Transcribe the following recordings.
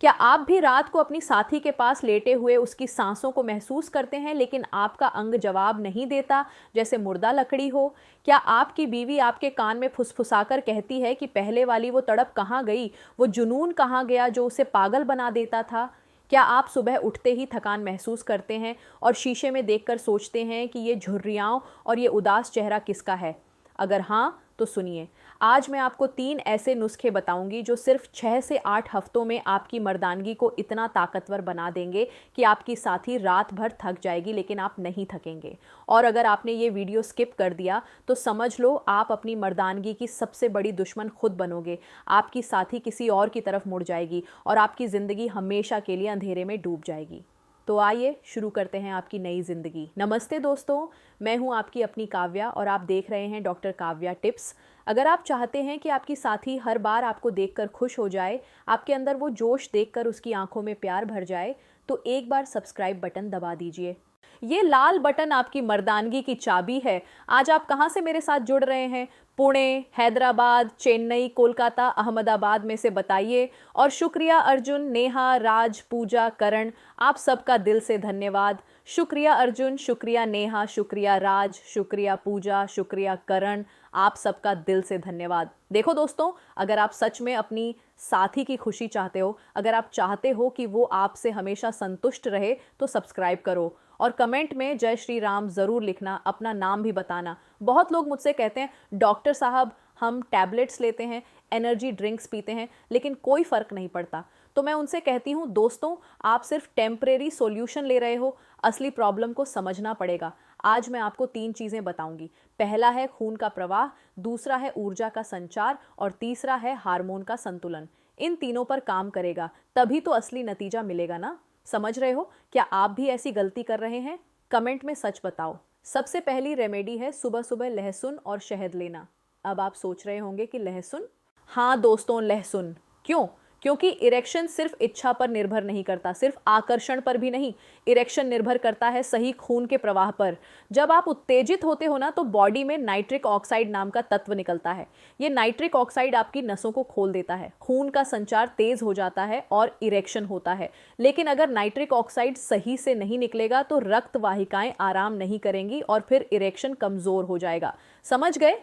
क्या आप भी रात को अपनी साथी के पास लेटे हुए उसकी सांसों को महसूस करते हैं लेकिन आपका अंग जवाब नहीं देता, जैसे मुर्दा लकड़ी हो? क्या आपकी बीवी आपके कान में फुसफुसाकर कहती है कि पहले वाली वो तड़प कहाँ गई, वो जुनून कहाँ गया जो उसे पागल बना देता था? क्या आप सुबह उठते ही थकान महसूस करते हैं और शीशे में देखकर सोचते हैं कि ये झुर्रियाँव और ये उदास चेहरा किसका है? अगर हाँ, तो सुनिए, आज मैं आपको 3 ऐसे नुस्खे बताऊंगी जो सिर्फ 6 से 8 हफ्तों में आपकी मर्दानगी को इतना ताकतवर बना देंगे कि आपकी साथी रात भर थक जाएगी लेकिन आप नहीं थकेंगे। और अगर आपने ये वीडियो स्किप कर दिया तो समझ लो आप अपनी मर्दानगी की सबसे बड़ी दुश्मन खुद बनोगे। आपकी साथी किसी और की तरफ मुड़ जाएगी और आपकी ज़िंदगी हमेशा के लिए अंधेरे में डूब जाएगी। तो आइए शुरू करते हैं आपकी नई ज़िंदगी। नमस्ते दोस्तों, मैं हूं आपकी अपनी काव्या और आप देख रहे हैं डॉक्टर काव्या टिप्स। अगर आप चाहते हैं कि आपकी साथी हर बार आपको देखकर खुश हो जाए, आपके अंदर वो जोश देखकर उसकी आंखों में प्यार भर जाए, तो एक बार सब्सक्राइब बटन दबा दीजिए। ये लाल बटन आपकी मर्दानगी की चाबी है। आज आप कहाँ से मेरे साथ जुड़ रहे हैं? पुणे, हैदराबाद, चेन्नई, कोलकाता, अहमदाबाद में से बताइए। और शुक्रिया अर्जुन, नेहा, राज, पूजा, करण, आप सबका दिल से धन्यवाद। शुक्रिया अर्जुन, शुक्रिया नेहा, शुक्रिया राज, शुक्रिया पूजा, शुक्रिया करण, आप सबका दिल से धन्यवाद। देखो दोस्तों, अगर आप सच में अपनी साथी की खुशी चाहते हो, अगर आप चाहते हो कि वो आपसे हमेशा संतुष्ट रहे, तो सब्सक्राइब करो और कमेंट में जय श्री राम ज़रूर लिखना, अपना नाम भी बताना। बहुत लोग मुझसे कहते हैं डॉक्टर साहब हम टैबलेट्स लेते हैं, एनर्जी ड्रिंक्स पीते हैं, लेकिन कोई फ़र्क नहीं पड़ता। तो मैं उनसे कहती हूँ दोस्तों, आप सिर्फ टेम्परेरी सॉल्यूशन ले रहे हो, असली प्रॉब्लम को समझना पड़ेगा। आज मैं आपको 3 चीज़ें बताऊंगी। पहला है खून का प्रवाह, दूसरा है ऊर्जा का संचार और तीसरा है हार्मोन का संतुलन। इन तीनों पर काम करेगा तभी तो असली नतीजा मिलेगा ना। समझ रहे हो? क्या आप भी ऐसी गलती कर रहे हैं? कमेंट में सच बताओ। सबसे पहली रेमेडी है सुबह सुबह लहसुन और शहद लेना। अब आप सोच रहे होंगे कि लहसुन? हाँ दोस्तों, लहसुन। क्यों? क्योंकि इरेक्शन सिर्फ इच्छा पर निर्भर नहीं करता, सिर्फ आकर्षण पर भी नहीं। इरेक्शन निर्भर करता है सही खून के प्रवाह पर। जब आप उत्तेजित होते हो ना, तो बॉडी में नाइट्रिक ऑक्साइड नाम का तत्व निकलता है। ये नाइट्रिक ऑक्साइड आपकी नसों को खोल देता है, खून का संचार तेज हो जाता है और इरेक्शन होता है। लेकिन अगर नाइट्रिक ऑक्साइड सही से नहीं निकलेगा तो रक्त वाहिकाएं आराम नहीं करेंगी और फिर इरेक्शन कमजोर हो जाएगा। समझ गए?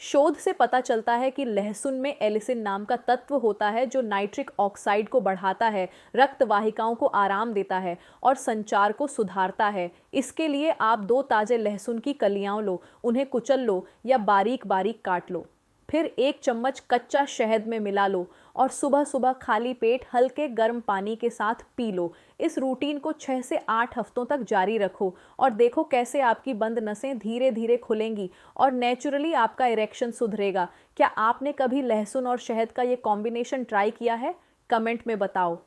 शोध से पता चलता है कि लहसुन में एलिसिन नाम का तत्व होता है जो नाइट्रिक ऑक्साइड को बढ़ाता है, रक्त वाहिकाओं को आराम देता है और संचार को सुधारता है। इसके लिए आप 2 ताजे लहसुन की कलियां लो, उन्हें कुचल लो या बारीक बारीक काट लो। फिर 1 चम्मच कच्चा शहद में मिला लो और सुबह सुबह खाली पेट हल्के गर्म पानी के साथ पी लो। इस रूटीन को 6 से 8 हफ्तों तक जारी रखो और देखो कैसे आपकी बंद नसें धीरे धीरे खुलेंगी और नेचुरली आपका इरेक्शन सुधरेगा। क्या आपने कभी लहसुन और शहद का ये कॉम्बिनेशन ट्राई किया है? कमेंट में बताओ।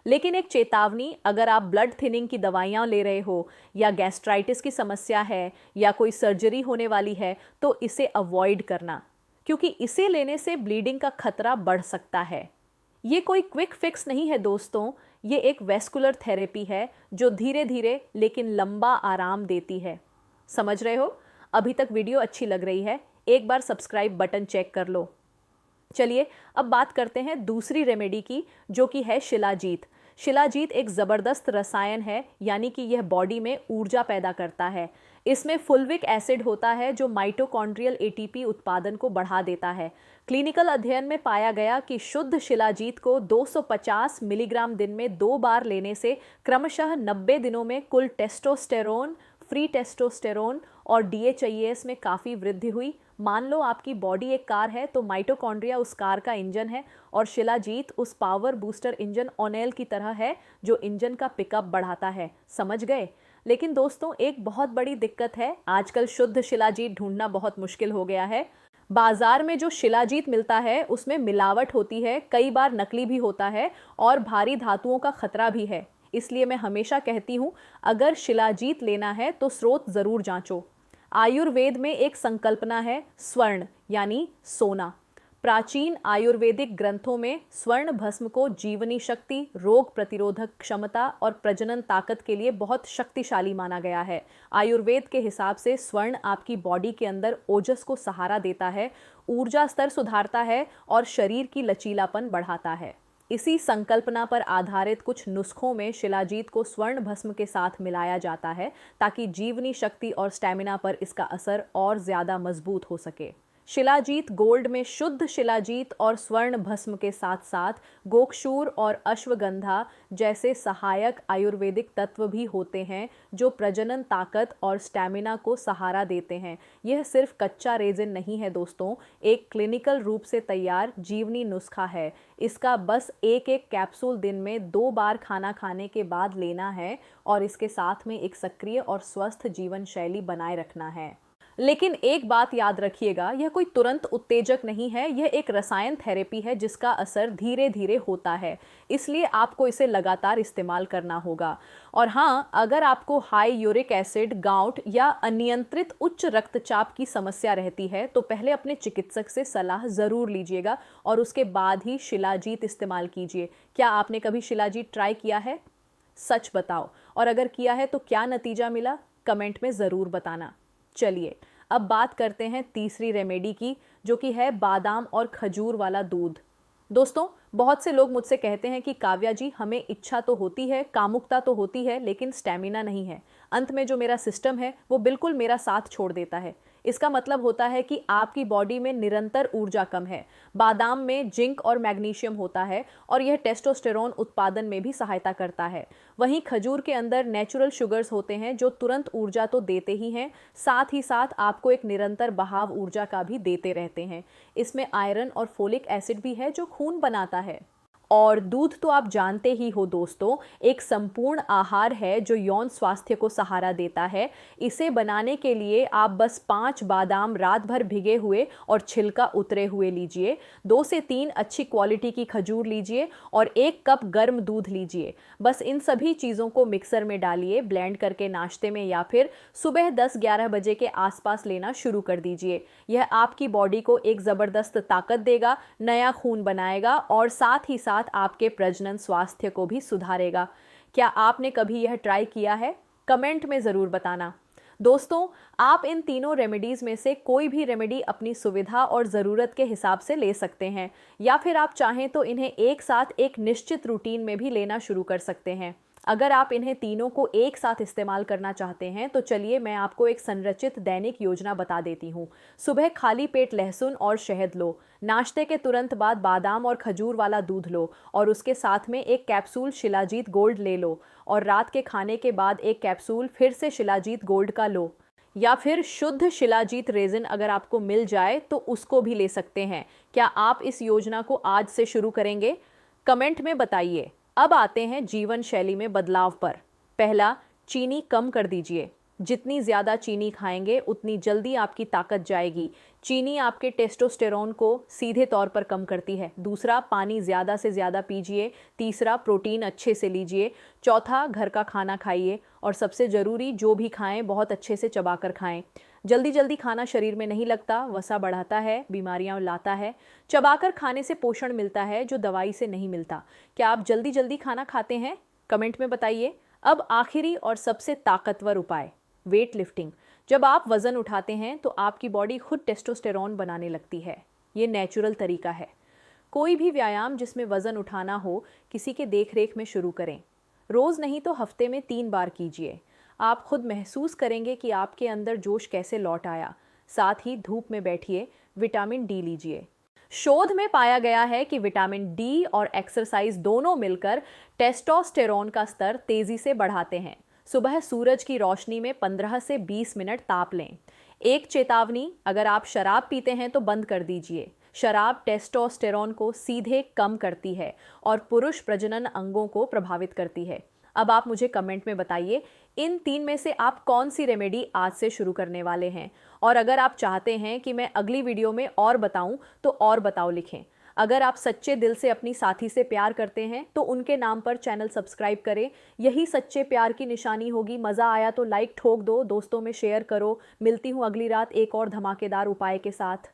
लेकिन एक चेतावनी, अगर आप ब्लड थिनिंग की दवाइयाँ ले रहे हो या गैस्ट्राइटिस की समस्या है या कोई सर्जरी होने वाली है, तो इसे अवॉइड करना, क्योंकि इसे लेने से ब्लीडिंग का खतरा बढ़ सकता है। ये कोई क्विक फिक्स नहीं है दोस्तों, ये एक वेस्कुलर थेरेपी है जो धीरे धीरे लेकिन लंबा आराम देती है। समझ रहे हो? अभी तक वीडियो अच्छी लग रही है, एक बार सब्सक्राइब बटन चेक कर लो। चलिए अब बात करते हैं दूसरी रेमेडी की, जो कि है शिलाजीत। शिलाजीत एक ज़बरदस्त रसायन है, यानी कि यह बॉडी में ऊर्जा पैदा करता है। इसमें फुल्विक एसिड होता है जो माइटोकॉन्ड्रियल एटीपी उत्पादन को बढ़ा देता है। क्लिनिकल अध्ययन में पाया गया कि शुद्ध शिलाजीत को 250 मिलीग्राम दिन में 2 बार लेने से क्रमशः 90 दिनों में कुल टेस्टोस्टेरोन, फ्री टेस्टोस्टेरोन और डीएचआईएस में काफ़ी वृद्धि हुई। मान लो आपकी बॉडी एक कार है तो माइटोकॉन्ड्रिया उस कार का इंजन है और शिलाजीत उस पावर बूस्टर इंजन ऑनेल की तरह है जो इंजन का पिकअप बढ़ाता है। समझ गए? लेकिन दोस्तों, एक बहुत बड़ी दिक्कत है, आजकल शुद्ध शिलाजीत ढूंढना बहुत मुश्किल हो गया है। बाजार में जो शिलाजीत मिलता है उसमें मिलावट होती है, कई बार नकली भी होता है और भारी धातुओं का खतरा भी है। इसलिए मैं हमेशा कहती हूँ, अगर शिलाजीत लेना है तो स्रोत ज़रूर जांचो। आयुर्वेद में एक संकल्पना है स्वर्ण, यानी सोना। प्राचीन आयुर्वेदिक ग्रंथों में स्वर्ण भस्म को जीवनी शक्ति, रोग प्रतिरोधक क्षमता और प्रजनन ताकत के लिए बहुत शक्तिशाली माना गया है। आयुर्वेद के हिसाब से स्वर्ण आपकी बॉडी के अंदर ओजस को सहारा देता है, ऊर्जा स्तर सुधारता है और शरीर की लचीलापन बढ़ाता है। इसी संकल्पना पर आधारित कुछ नुस्खों में शिलाजीत को स्वर्ण भस्म के साथ मिलाया जाता है ताकि जीवनी शक्ति और स्टैमिना पर इसका असर और ज़्यादा मजबूत हो सके। शिलाजीत गोल्ड में शुद्ध शिलाजीत और स्वर्ण भस्म के साथ साथ गोक्षूर और अश्वगंधा जैसे सहायक आयुर्वेदिक तत्व भी होते हैं जो प्रजनन ताकत और स्टैमिना को सहारा देते हैं। यह सिर्फ कच्चा रेजिन नहीं है दोस्तों, एक क्लिनिकल रूप से तैयार जीवनी नुस्खा है। इसका बस एक एक कैप्सूल दिन में 2 बार खाना खाने के बाद लेना है और इसके साथ में एक सक्रिय और स्वस्थ जीवन शैली बनाए रखना है। लेकिन एक बात याद रखिएगा, यह कोई तुरंत उत्तेजक नहीं है, यह एक रसायन थेरेपी है जिसका असर धीरे धीरे होता है, इसलिए आपको इसे लगातार इस्तेमाल करना होगा। और हाँ, अगर आपको हाई यूरिक एसिड, गाउट या अनियंत्रित उच्च रक्तचाप की समस्या रहती है तो पहले अपने चिकित्सक से सलाह ज़रूर लीजिएगा और उसके बाद ही शिलाजीत इस्तेमाल कीजिए। क्या आपने कभी शिलाजीत ट्राई किया है? सच बताओ, और अगर किया है तो क्या नतीजा मिला? कमेंट में ज़रूर बताना। चलिए अब बात करते हैं तीसरी रेमेडी की, जो कि है बादाम और खजूर वाला दूध। दोस्तों, बहुत से लोग मुझसे कहते हैं कि काव्या जी, हमें इच्छा तो होती है, कामुकता तो होती है, लेकिन स्टैमिना नहीं है। अंत में जो मेरा सिस्टम है वो बिल्कुल मेरा साथ छोड़ देता है। इसका मतलब होता है कि आपकी बॉडी में निरंतर ऊर्जा कम है। बादाम में जिंक और मैग्नीशियम होता है और यह टेस्टोस्टेरोन उत्पादन में भी सहायता करता है। वहीं खजूर के अंदर नेचुरल शुगर्स होते हैं जो तुरंत ऊर्जा तो देते ही हैं, साथ ही साथ आपको एक निरंतर बहाव ऊर्जा का भी देते रहते हैं। इसमें आयरन और फोलिक एसिड भी है जो खून बनाता है। और दूध तो आप जानते ही हो दोस्तों, एक संपूर्ण आहार है जो यौन स्वास्थ्य को सहारा देता है। इसे बनाने के लिए आप बस 5 बादाम रात भर भिगे हुए और छिलका उतरे हुए लीजिए, 2 से 3 अच्छी क्वालिटी की खजूर लीजिए और 1 कप गर्म दूध लीजिए। बस इन सभी चीज़ों को मिक्सर में डालिए, ब्लेंड करके नाश्ते में या फिर सुबह 10-11 बजे के आसपास लेना शुरू कर दीजिए। यह आपकी बॉडी को एक ज़बरदस्त ताकत देगा, नया खून बनाएगा और साथ ही साथ आपके प्रजनन स्वास्थ्य को भी सुधारेगा। क्या आपने कभी यह ट्राई किया है? कमेंट में ज़रूर बताना। दोस्तों, आप इन तीनों रेमेडीज़ में से कोई भी रेमेडी अपनी सुविधा और ज़रूरत के हिसाब से ले सकते हैं, या फिर आप चाहें तो इन्हें एक साथ एक निश्चित रूटीन में भी लेना शुरू कर सकते हैं। अगर आप इन्हें तीनों को एक साथ इस्तेमाल करना चाहते हैं तो चलिए मैं आपको एक संरचित दैनिक योजना बता देती हूँ। सुबह खाली पेट लहसुन और शहद लो, नाश्ते के तुरंत बाद बादाम और खजूर वाला दूध लो और उसके साथ में 1 कैप्सूल शिलाजीत गोल्ड ले लो, और रात के खाने के बाद 1 कैप्सूल फिर से शिलाजीत गोल्ड का लो, या फिर शुद्ध शिलाजीत रेजिन अगर आपको मिल जाए तो उसको भी ले सकते हैं। क्या आप इस योजना को आज से शुरू करेंगे? कमेंट में बताइए। अब आते हैं जीवन शैली में बदलाव पर। पहला, चीनी कम कर दीजिए। जितनी ज़्यादा चीनी खाएंगे उतनी जल्दी आपकी ताकत जाएगी। चीनी आपके टेस्टोस्टेरोन को सीधे तौर पर कम करती है। दूसरा, पानी ज़्यादा से ज़्यादा पीजिए। तीसरा, प्रोटीन अच्छे से लीजिए। चौथा, घर का खाना खाइए। और सबसे ज़रूरी, जो भी खाएं बहुत अच्छे से चबाकर खाएं। जल्दी जल्दी खाना शरीर में नहीं लगता, वसा बढ़ाता है, बीमारियां लाता है। चबाकर खाने से पोषण मिलता है जो दवाई से नहीं मिलता। क्या आप जल्दी जल्दी खाना खाते हैं? कमेंट में बताइए। अब आखिरी और सबसे ताकतवर उपाय, वेट लिफ्टिंग। जब आप वज़न उठाते हैं तो आपकी बॉडी खुद टेस्टोस्टेरोन बनाने लगती है। ये नेचुरल तरीका है। कोई भी व्यायाम जिसमें वज़न उठाना हो, किसी के देखरेख में शुरू करें। रोज़ नहीं तो हफ्ते में 3 बार कीजिए। आप खुद महसूस करेंगे कि आपके अंदर जोश कैसे लौट आया। साथ ही धूप में बैठिए, विटामिन डी लीजिए। शोध में पाया गया है कि विटामिन डी और एक्सरसाइज दोनों मिलकर टेस्टोस्टेरोन का स्तर तेजी से बढ़ाते हैं। सुबह सूरज की रोशनी में 15 से 20 मिनट ताप लें। एक चेतावनी, अगर आप शराब पीते हैं तो बंद कर दीजिए। शराब टेस्टोस्टेरोन को सीधे कम करती है और पुरुष प्रजनन अंगों को प्रभावित करती है। अब आप मुझे कमेंट में बताइए, इन 3 में से आप कौन सी रेमेडी आज से शुरू करने वाले हैं? और अगर आप चाहते हैं कि मैं अगली वीडियो में और बताऊं तो और बताओ लिखें। अगर आप सच्चे दिल से अपनी साथी से प्यार करते हैं तो उनके नाम पर चैनल सब्सक्राइब करें। यही सच्चे प्यार की निशानी होगी। मज़ा आया तो लाइक ठोक दो, दोस्तों में शेयर करो। मिलती हूँ अगली रात एक और धमाकेदार उपाय के साथ।